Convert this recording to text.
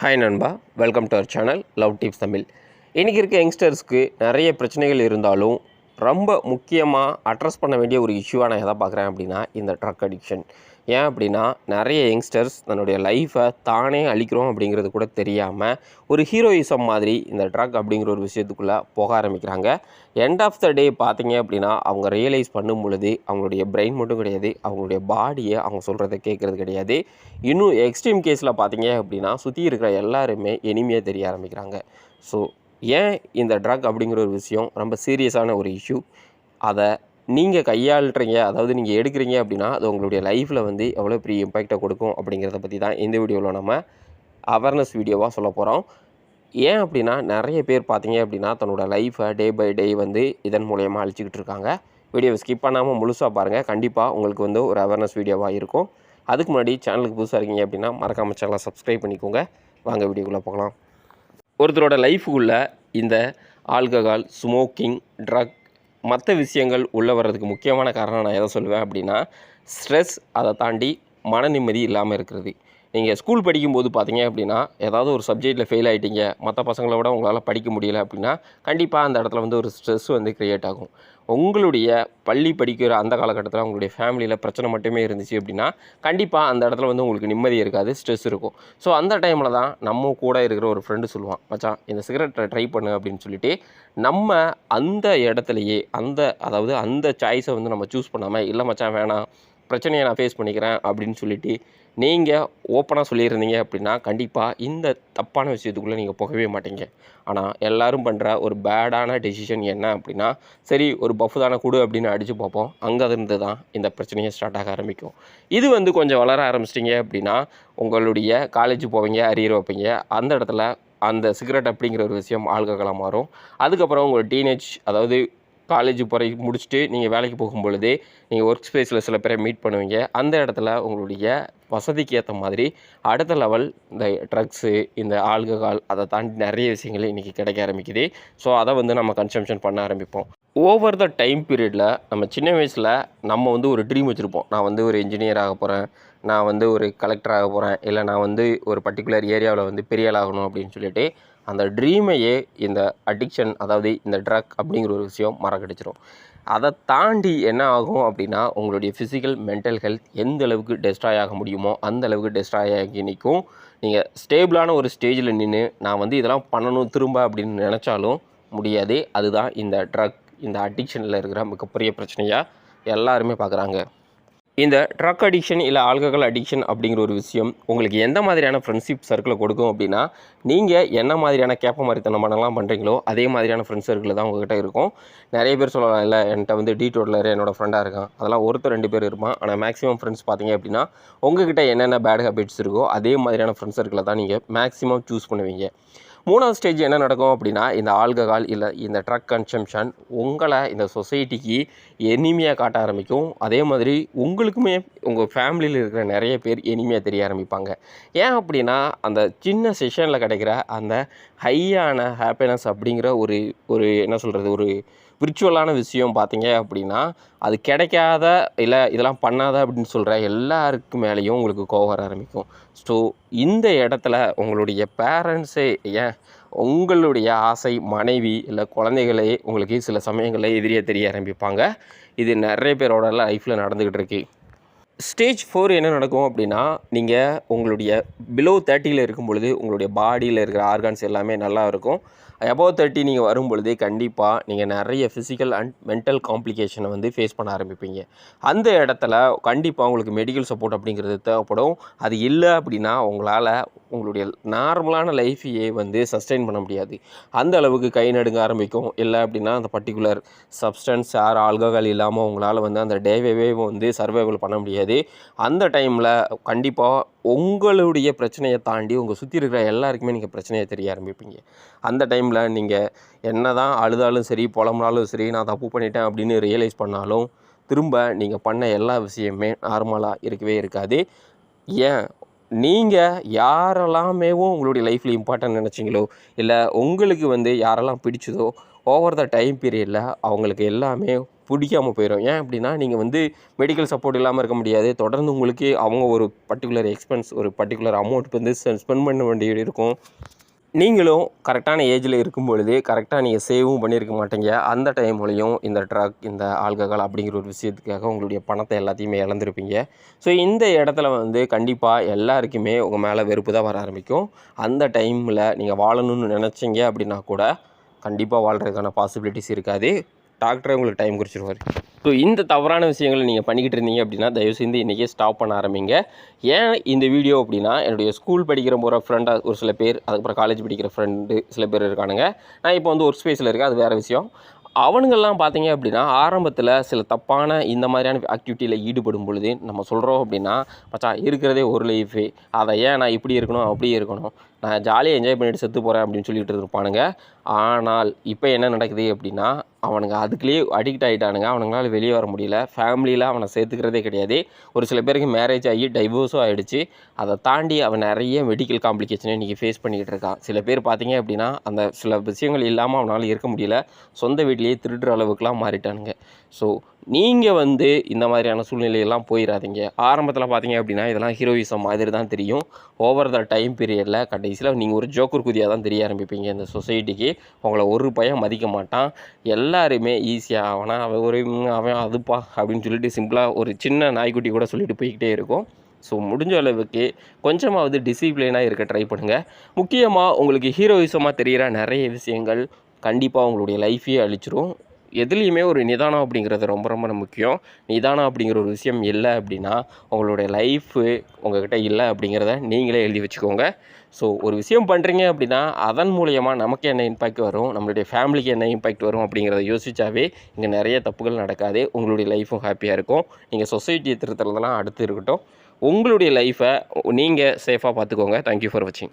Hi நண்பா, welcome to our channel love tips Tamil. இன்றைக்கி இருக்க யங்ஸ்டர்ஸ்க்கு நிறைய பிரச்சனைகள் இருந்தாலும் ரொம்ப முக்கியமாக அட்ரஸ் பண்ண வேண்டிய ஒரு இஷ்யூவாக நான் எதை பார்க்குறேன் அப்படின்னா இந்த ட்ரக் அடிக்ஷன். ஏன் அப்படின்னா நிறைய யங்ஸ்டர்ஸ் தன்னுடைய லைஃப்பை தானே அழிக்கிறோம் அப்படிங்கிறது கூட தெரியாமல் ஒரு ஹீரோயிசம் மாதிரி இந்த ட்ரக் அப்படிங்கிற ஒரு விஷயத்துக்குள்ளே போக ஆரம்பிக்கிறாங்க. எண்ட் ஆஃப் த டே பார்த்தீங்க அப்படின்னா அவங்க ரியலைஸ் பண்ணும் பொழுது அவங்களுடைய பிரெயின் மட்டும் கிடையாது, அவங்களுடைய பாடியை அவங்க சொல்கிறத கேட்குறது கிடையாது. இன்னும் எக்ஸ்ட்ரீம் கேஸில் பார்த்தீங்க அப்படின்னா சுற்றி இருக்கிற எல்லாருமே எனிமையாக தெரிய ஆரம்பிக்கிறாங்க. ஸோ ஏன் இந்த ட்ரக் அப்படிங்கிற ஒரு விஷயம் ரொம்ப சீரியஸான ஒரு இஷ்யூ, அதை நீங்கள் கையாளுறீங்க, அதாவது நீங்கள் எடுக்கிறீங்க அப்படின்னா அது உங்களுடைய லைஃப்பில் வந்து எவ்வளோ பெரிய இம்பேக்டை கொடுக்கும் அப்படிங்கிறத பற்றி தான் இந்த வீடியோவில் நம்ம அவேர்னஸ் வீடியோவாக சொல்ல போகிறோம். ஏன் அப்படின்னா நிறைய பேர் பார்த்தீங்க அப்படின்னா தன்னோட லைஃப்பை டே பை டே வந்து இதன் மூலயமா அழிச்சிக்கிட்டு இருக்காங்க. வீடியோவை ஸ்கிப் பண்ணாமல் முழுசாக பாருங்கள், கண்டிப்பாக உங்களுக்கு வந்து ஒரு அவேர்னஸ் வீடியோவாக இருக்கும். அதுக்கு முன்னாடி சேனலுக்கு புதுசாக இருக்கீங்க அப்படின்னா மறக்காம சேனலை சப்ஸ்கிரைப் பண்ணிக்கோங்க. வாங்க வீடியோக்குள்ளே போகலாம். ஒருத்தரோட லைஃபுக்குள்ளே இந்த ஆல்கஹால், ஸ்மோக்கிங், ட்ரக், மற்ற விஷயங்கள் உள்ளே வர்றதுக்கு முக்கியமான காரணம் நான் எதை சொல்லுவேன் அப்படின்னா ஸ்ட்ரெஸ், அதை தாண்டி மன நிம்மதி இல்லாமல் இருக்கிறது. நீங்கள் ஸ்கூல் படிக்கும்போது பார்த்தீங்க அப்படின்னா ஏதாவது ஒரு சப்ஜெக்டில் ஃபெயில் ஆகிட்டீங்க, மற்ற பசங்களை விட உங்களால் படிக்க முடியலை அப்படின்னா கண்டிப்பாக அந்த இடத்துல வந்து ஒரு ஸ்ட்ரெஸ் வந்து க்ரியேட் ஆகும். உங்களுடைய பள்ளி படிக்கிற அந்த காலகட்டத்தில் உங்களுடைய ஃபேமிலியில் பிரச்சனை மட்டுமே இருந்துச்சு அப்படின்னா கண்டிப்பாக அந்த இடத்துல வந்து உங்களுக்கு நிம்மதி இருக்காது, ஸ்ட்ரெஸ் இருக்கும். ஸோ அந்த டைமில் தான் நம்ம கூட இருக்கிற ஒரு ஃப்ரெண்டு சொல்லுவான், மச்சான் இந்த சிகரெட்டை ட்ரை பண்ணு அப்படின்னு சொல்லிட்டு நம்ம அந்த இடத்துலையே அதாவது அந்த சாய்ஸை வந்து நம்ம சூஸ் பண்ணாமல், இல்லை மச்சான் வேணாம், பிரச்சனையை நான் ஃபேஸ் பண்ணிக்கிறேன் அப்படின்னு சொல்லிட்டு நீங்கள் ஓப்பனாக சொல்லியிருந்தீங்க அப்படின்னா கண்டிப்பாக இந்த தப்பான விஷயத்துக்குள்ளே நீங்கள் போகவே மாட்டீங்க. ஆனால் எல்லோரும் பண்ணுற ஒரு பேடான டெசிஷன் என்ன அப்படின்னா, சரி ஒரு பஃப் தானே கொடு அப்படின்னு அடித்து பார்ப்போம், அங்கே இருந்து தான் இந்த பிரச்சனையை ஸ்டார்ட் ஆக ஆரம்பிக்கும். இது வந்து கொஞ்சம் வளர ஆரம்பிச்சிட்டிங்க அப்படின்னா உங்களுடைய காலேஜ் போவீங்க, அரியர் வைப்பீங்க, அந்த இடத்துல அந்த சிகரெட் அப்படிங்கிற ஒரு விஷயம் ஆல்கஹாலாக மாறும். அதுக்கப்புறம் உங்கள் டீனேஜ், அதாவது காலேஜ் முடிச்சுட்டு நீங்கள் வேலைக்கு போகும்பொழுது நீங்கள் ஒர்க் ஸ்பேஸில் சில பேரை மீட் பண்ணுவீங்க. அந்த இடத்துல உங்களுடைய வசதிக்கு ஏற்ற மாதிரி அடுத்த லெவல் இந்த ட்ரக்ஸு, இந்த ஆல்கஹால், அதை தாண்டி நிறைய விஷயங்கள் இன்றைக்கி கிடைக்க ஆரம்பிக்குது. ஸோ அதை வந்து நம்ம கன்சம்ஷன் பண்ண ஆரம்பிப்போம். ஓவர் த டைம் பீரியடில் நம்ம சின்ன வயசில் நம்ம வந்து ஒரு ட்ரீம் வச்சுருப்போம், நான் வந்து ஒரு இன்ஜினியர் ஆக போகிறேன், நான் வந்து ஒரு கலெக்டர் ஆக போகிறேன், இல்லை நான் வந்து ஒரு பர்டிகுலர் ஏரியாவில் வந்து பெரிய ஆள் ஆகணும் அப்படின்னு சொல்லிட்டு அந்த ட்ரீமையே இந்த அடிக்ஷன், அதாவது இந்த ட்ரக் அப்படிங்கிற ஒரு விஷயம் மறக்கடிச்சிடும். அதை தாண்டி என்ன ஆகும் அப்படின்னா உங்களுடைய ஃபிசிக்கல், மென்டல் ஹெல்த் எந்த அளவுக்கு டெஸ்ட்ராய் ஆக முடியுமோ அந்த அளவுக்கு டெஸ்ட்ராய் ஆகி நிற்கும். நீங்கள் ஸ்டேபிளான ஒரு ஸ்டேஜில் நின்று நான் வந்து இதெல்லாம் பண்ணணும் திரும்ப அப்படின்னு நினச்சாலும் முடியாது. அதுதான் இந்த ட்ரக், இந்த அடிக்ஷனில் இருக்கிற மிகப்பெரிய பிரச்சனையாக எல்லாருமே பார்க்குறாங்க. இந்த ட்ரக் அடிக்ஷன் இல்லை ஆல்கஹால் அடிக்ஷன் அப்படிங்கிற ஒரு விஷயம் உங்களுக்கு எந்த மாதிரியான ஃப்ரெண்ட்ஷிப் சர்க்கிளை கொடுக்கும் அப்படின்னா, நீங்கள் என்ன மாதிரியான கேப்ப மாதிரித்தனமானலாம் பண்ணுறீங்களோ அதே மாதிரியான ஃப்ரெண்ட்ஸ் சர்க்கிள் தான் உங்கள்கிட்ட இருக்கும். நிறைய பேர் சொல்லலாம், இல்லை என்கிட்ட வந்து டீடோட்லர் என்னோடய ஃப்ரெண்டாக இருக்கான், அதெல்லாம் ஒருத்தர் 2 பேர் இருப்பான். ஆனால் மேக்ஸிமம் ஃப்ரெண்ட்ஸ் பார்த்தீங்க அப்படின்னா உங்கள்கிட்ட என்னென்ன பேட் ஹேபிட்ஸ் இருக்கோ அதே மாதிரியான ஃப்ரெண்ட்ஸ் சர்க்கிளை தான் நீங்கள் மேக்ஸிமம் சூஸ் பண்ணுவீங்க. 3வது ஸ்டேஜ் என்ன நடக்கும் அப்படின்னா, இந்த ஆல்கஹால் இல்லை இந்த ட்ரக் கன்சம்ஷன் உங்களை இந்த சொசைட்டிக்கு எனிமையாக காட்ட ஆரம்பிக்கும். அதே மாதிரி உங்களுக்குமே உங்கள் ஃபேமிலியில் இருக்கிற நிறைய பேர் எனிமையாக தெரிய ஆரம்பிப்பாங்க. ஏன் அப்படின்னா அந்த சின்ன செஷனில் கிடைக்கிற அந்த ஹையான ஹாப்பினஸ் அப்படிங்கிற ஒரு என்ன சொல்கிறது, ஒரு விர்ச்சுவலான விஷயம் பார்த்தீங்க அப்படின்னா அது கிடைக்காத, இல்லை இதெல்லாம் பண்ணாத அப்படின்னு சொல்கிற எல்லாருக்கு மேலேயும் உங்களுக்கு கோவம் வர ஆரம்பிக்கும். ஸோ இந்த இடத்துல உங்களுடைய பேரண்ட்ஸே, ஏன் உங்களுடைய ஆசை மனைவி இல்லை குழந்தைகளே உங்களுக்கு சில சமயங்களில் எதிரியாக தெரிய ஆரம்பிப்பாங்க. இது நிறைய பேரோட லைஃப்பில் நடந்துக்கிட்டு இருக்கு. ஸ்டேஜ் 4 என்ன நடக்கும் அப்படின்னா, நீங்கள் உங்களுடைய பிலோ 30 இருக்கும் பொழுது உங்களுடைய பாடியில் இருக்கிற ஆர்கான்ஸ் எல்லாமே நல்லா இருக்கும். அபோவ் 30 நீங்கள் வரும் பொழுதே கண்டிப்பாக நீங்கள் நிறைய ஃபிசிக்கல் அண்ட் மென்டல் காம்ப்ளிகேஷனை வந்து ஃபேஸ் பண்ண ஆரம்பிப்பீங்க. அந்த இடத்துல கண்டிப்பாக உங்களுக்கு மெடிக்கல் சப்போர்ட் அப்படிங்கிறது தேவைப்படும். அது இல்லை அப்படின்னா உங்களால் உங்களுடைய நார்மலான லைஃபையே வந்து சஸ்டெயின் பண்ண முடியாது. அந்த அளவுக்கு கை நடுங்க ஆரம்பிக்கும். இல்லை அப்படின்னா அந்த பர்டிகுலர் சப்ஸ்டன்ஸ் ஆல்கஹால் இல்லாமல் உங்களால் வந்து அந்த டேவே வந்து சர்வைவல் பண்ண முடியாது. அந்த டைமில் கண்டிப்பாக உங்களுடைய பிரச்சனையை தாண்டி உங்கள் சுற்றி இருக்கிற எல்லாருக்குமே நீங்கள் பிரச்சனையை தெரிய ஆரம்பிப்பீங்க. அந்த டைமில் நீங்கள் என்ன தான் அழுதாலும் சரி, புலம்புனாலும் சரி, நான் தப்பு பண்ணிட்டேன் அப்படின்னு ரியலைஸ் பண்ணாலும் திரும்ப நீங்கள் பண்ண எல்லா விஷயமே நார்மலாக இருக்கவே இருக்காது. ஏன் நீங்கள் யாரெல்லாமேவும் உங்களுடைய லைஃப்பில் இம்பார்ட்டன்ட் நினச்சிங்களோ, இல்லை உங்களுக்கு வந்து யாரெல்லாம் பிடிச்சதோ ஓவர் த டைம் பீரியடில் அவங்களுக்கு எல்லாமே பிடிக்காமல் போயிடும். ஏன் அப்படின்னா நீங்கள் வந்து மெடிக்கல் சப்போர்ட் இல்லாமல் இருக்க முடியாது. தொடர்ந்து உங்களுக்கு அவங்க ஒரு பர்டிகுலர் எக்ஸ்பென்ஸ் ஒரு பர்டிகுலர் அமௌண்ட் வந்து ஸ்பெண்ட் பண்ண வேண்டியது இருக்கும். நீங்களும் கரெக்டான ஏஜில் இருக்கும் பொழுது கரெக்டாக நீங்கள் சேவும் பண்ணியிருக்க மாட்டீங்க. அந்த டைம்லையும் இந்த ட்ரக், இந்த ஆல்கஹால் அப்படிங்கிற ஒரு விஷயத்துக்காக உங்களுடைய பணத்தை எல்லாத்தையுமே இழந்திருப்பீங்க. ஸோ இந்த இடத்துல வந்து கண்டிப்பாக எல்லாருக்குமே உங்கள் மேலே வெறுப்பு தான் வர ஆரம்பிக்கும். அந்த டைமில் நீங்கள் வாழணும்னு நினச்சிங்க அப்படின்னா கூட கண்டிப்பாக வாழ்கிறதுக்கான பாசிபிலிட்டிஸ் இருக்காது. டாக்டரே உங்களுக்கு டைம் குறிச்சிருவார். ஸோ இந்த தவறான விஷயங்களை நீங்கள் பண்ணிக்கிட்டு இருந்தீங்க அப்படின்னா தயவு செஞ்சு இன்றைக்கே ஸ்டாப் பண்ண ஆரம்பிங்க. ஏன் இந்த வீடியோ அப்படின்னா, என்னுடைய ஸ்கூல் படிக்கிற போகிற ஃப்ரெண்டாக ஒரு சில பேர், அதுக்கப்புறம் காலேஜ் படிக்கிற ஃப்ரெண்டு சில பேர் இருக்கானுங்க. நான் இப்போ வந்து ஒர்க் ஸ்பேஸில் இருக்கேன், அது வேறு விஷயம். அவனுங்கள்லாம் பார்த்தீங்க அப்படின்னா ஆரம்பத்தில் சில தப்பான இந்த மாதிரியான ஆக்டிவிட்டியில் ஈடுபடும் பொழுது நம்ம சொல்கிறோம் அப்படின்னா, மச்சான் இருக்கிறதே ஒரு லைஃபு, அதை ஏன் நான் இப்படி இருக்கணும் அப்படியே இருக்கணும், நான் ஜாலியாக என்ஜாய் பண்ணிவிட்டு செத்து போகிறேன் அப்படின்னு சொல்லிட்டு இருப்பானுங்க. ஆனால் இப்போ என்ன நடக்குது அப்படின்னா, அவனுங்க அதுக்குள்ளேயே அடிக்ட் ஆகிட்டானுங்க. அவனுங்களால வெளியே வர முடியல. ஃபேமிலியில் அவனை சேர்த்துக்கிறதே கிடையாது. ஒரு சில பேருக்கு மேரேஜ் ஆகி டைவோர்ஸும் ஆகிடுச்சு. அதை தாண்டி அவன் நிறைய மெடிக்கல் காம்ப்ளிகேஷனை இன்றைக்கி ஃபேஸ் பண்ணிக்கிட்டு இருக்கான். சில பேர் பார்த்தீங்க அப்படின்னா அந்த சில விஷயங்கள் இல்லாமல் அவனால் இருக்க முடியல. சொந்த வீட்டிலேயே திருடுற அளவுக்குலாம் மாறிட்டானுங்க. ஸோ நீங்கள் வந்து இந்த மாதிரியான சூழ்நிலையெல்லாம் போயிடாதீங்க. ஆரம்பத்தில் பார்த்தீங்க அப்படின்னா இதெல்லாம் ஹீரோயிசம் மாதிரி தான் தெரியும். ஓவர் த டைம் பீரியடில் கடைசியில் நீங்கள் ஒரு ஜோக்கர் குதியாக தான் தெரிய ஆரம்பிப்பீங்க இந்த சொசைட்டிக்கு. உங்களை ஒரு பையன் மதிக்க மாட்டான். எல்லாருமே ஈஸியாக அவன் அதுப்பா அப்படின்னு சொல்லிட்டு சிம்பிளாக ஒரு சின்ன நாய்க்குட்டி கூட சொல்லிட்டு போய்கிட்டே இருக்கும். ஸோ முடிஞ்ச அளவுக்கு கொஞ்சமாவது டிசிப்ளினாக இருக்க ட்ரை பண்ணுங்கள். முக்கியமாக உங்களுக்கு ஹீரோயிசமாக தெரிகிற நிறைய விஷயங்கள் கண்டிப்பாக உங்களுடைய லைஃபையே அழிச்சிரும். எதுலேயுமே ஒரு நிதானம் அப்படிங்கிறது ரொம்ப ரொம்ப முக்கியம். நிதானம் அப்படிங்கிற ஒரு விஷயம் இல்லை அப்படின்னா உங்களுடைய லைஃபு உங்கள்கிட்ட இல்லை அப்படிங்கிறத நீங்களே எழுதி வச்சுக்கோங்க. ஸோ ஒரு விஷயம் பண்ணுறீங்க அப்படின்னா அதன் மூலயமா நமக்கு என்ன இம்பேக்ட் வரும், நம்மளுடைய ஃபேமிலிக்கு என்ன இம்பேக்ட் வரும் அப்படிங்கிறத யோசித்தாவே இங்கே நிறைய தப்புகள் நடக்காது. உங்களுடைய லைஃப்பும் ஹாப்பியாக இருக்கும். நீங்கள் சொசைட்டியை திருத்துறதெல்லாம் அடுத்து இருக்கட்டும். உங்களுடைய லைஃப்பை நீங்கள் சேஃபாக பார்த்துக்கோங்க. தேங்க்யூ ஃபார் வாட்சிங்.